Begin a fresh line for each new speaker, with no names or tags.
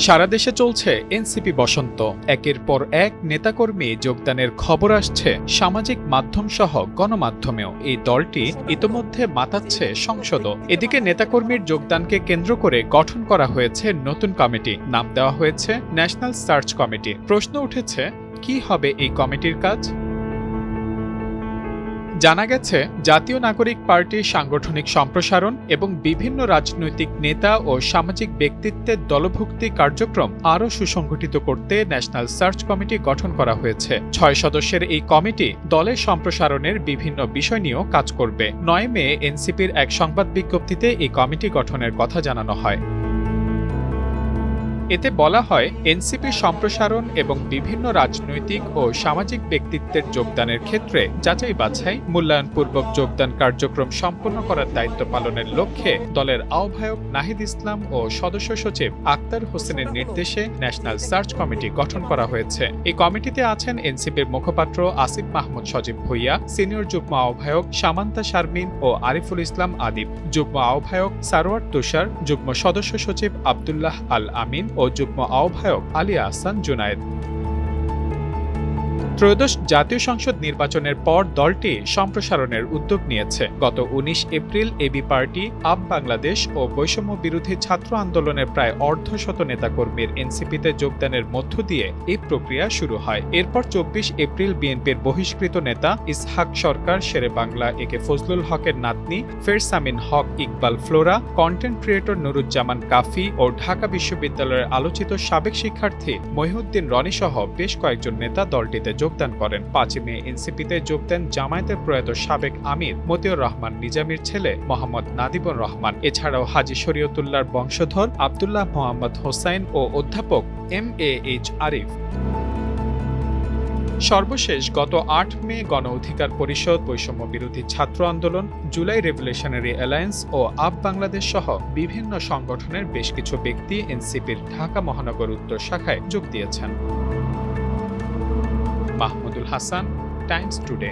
সারা দেশে চলছে এনসিপি বসন্ত। একের পর এক নেতাকর্মী যোগদানের খবর আসছে সামাজিক মাধ্যম সহ গণমাধ্যমেও। এই দলটি ইতোমধ্যে মাতাচ্ছে সংসদও। এদিকে নেতাকর্মীর যোগদানকে কেন্দ্র করে গঠন করা হয়েছে নতুন কমিটি। নাম দেওয়া হয়েছে ন্যাশনাল সার্চ কমিটি। প্রশ্ন উঠেছে, কি হবে এই কমিটির কাজ? জানা গেছে, জাতীয় নাগরিক পার্টির সাংগঠনিক সম্প্রসারণ এবং বিভিন্ন রাজনৈতিক নেতা ও সামাজিক ব্যক্তিত্বের দলভুক্তি কার্যক্রম আরও সুসংগঠিত করতে ন্যাশনাল সার্চ কমিটি গঠন করা হয়েছে। ৬ সদস্যের এই কমিটি দলের সম্প্রসারণের বিভিন্ন বিষয় নিয়েও কাজ করবে। ৯ মে এনসিপির এক সংবাদ বিজ্ঞপ্তিতে এই কমিটি গঠনের কথা জানানো হয়। এতে বলা হয়, এনসিপি সম্প্রসারণ এবং বিভিন্ন রাজনৈতিক ও সামাজিক ব্যক্তিত্বের যোগদানের ক্ষেত্রে যাচাই বাছাই, মূল্যায়নপূর্বক যোগদান কার্যক্রম সম্পন্ন করার দায়িত্ব পালনের লক্ষ্যে দলের আহ্বায়ক নাহিদ ইসলাম ও সদস্য সচিব আক্তার হোসেনের নির্দেশে ন্যাশনাল সার্চ কমিটি গঠন করা হয়েছে। এই কমিটিতে আছেন এনসিপির মুখপাত্র আসিফ মাহমুদ সজীব ভূঁইয়া, সিনিয়র যুগ্ম আহ্বায়ক সামান্তা শারমিন ও আরিফুল ইসলাম আদিব, যুগ্ম আহ্বায়ক সারোয়ার তুষার, যুগ্ম সদস্য সচিব আব্দুল্লাহ আল আমিন ও যুগ্ম আহ্বায়ক আলী আহসান জুনায়েদ। ত্রয়োদশ জাতীয় সংসদ নির্বাচনের পর দলটি সম্প্রসারণের উদ্যোগ নিয়েছে। গত ১৯ April AB party, Aap Bangladesh ও বৈষম্য বিরোধী ছাত্র আন্দোলনের প্রায় অর্ধশত নেতাকর্মীর এনসিপিতে যোগদানের মধ্য দিয়ে এই প্রক্রিয়া শুরু হয়। এরপর ২৪ এপ্রিল বিএনপির বহিষ্কৃত নেতা ইসহাক সরকার, শেরে বাংলা একে ফজলুল হকের নাতনি ফেরসামিন হক ইকবাল ফ্লোরা, কন্টেন্ট ক্রিয়েটর নুরুজ্জামান কাফি ও ঢাকা বিশ্ববিদ্যালয়ের আলোচিত সাবেক শিক্ষার্থী মহিউদ্দিন রনি সহ বেশ কয়েকজন নেতা দলটিতে যোগদান করেন। ৫ মে এনসিপিতে যোগ দেন জামায়াতের প্রয়াত সাবেক আমির মতিউর রহমান নিজামীর ছেলে মোহাম্মদ নাদিবুর রহমান। এছাড়াও হাজী শরীয়তুল্লাহর বংশধর আব্দুল্লাহ মোহাম্মদ হোসাইন ও অধ্যাপক MAH আরিফ। সর্বশেষ গত ৮ মে গণ অধিকার পরিষদ, বৈষম্য বিরোধী ছাত্র আন্দোলন, জুলাই রেভলিউশনারি অ্যালায়েন্স ও আপ বাংলাদেশ সহ বিভিন্ন সংগঠনের বেশ কিছু ব্যক্তি এনসিপির ঢাকা মহানগর উত্তর শাখায় যোগ দিয়েছেন। Mahmudul Hasan, Times today.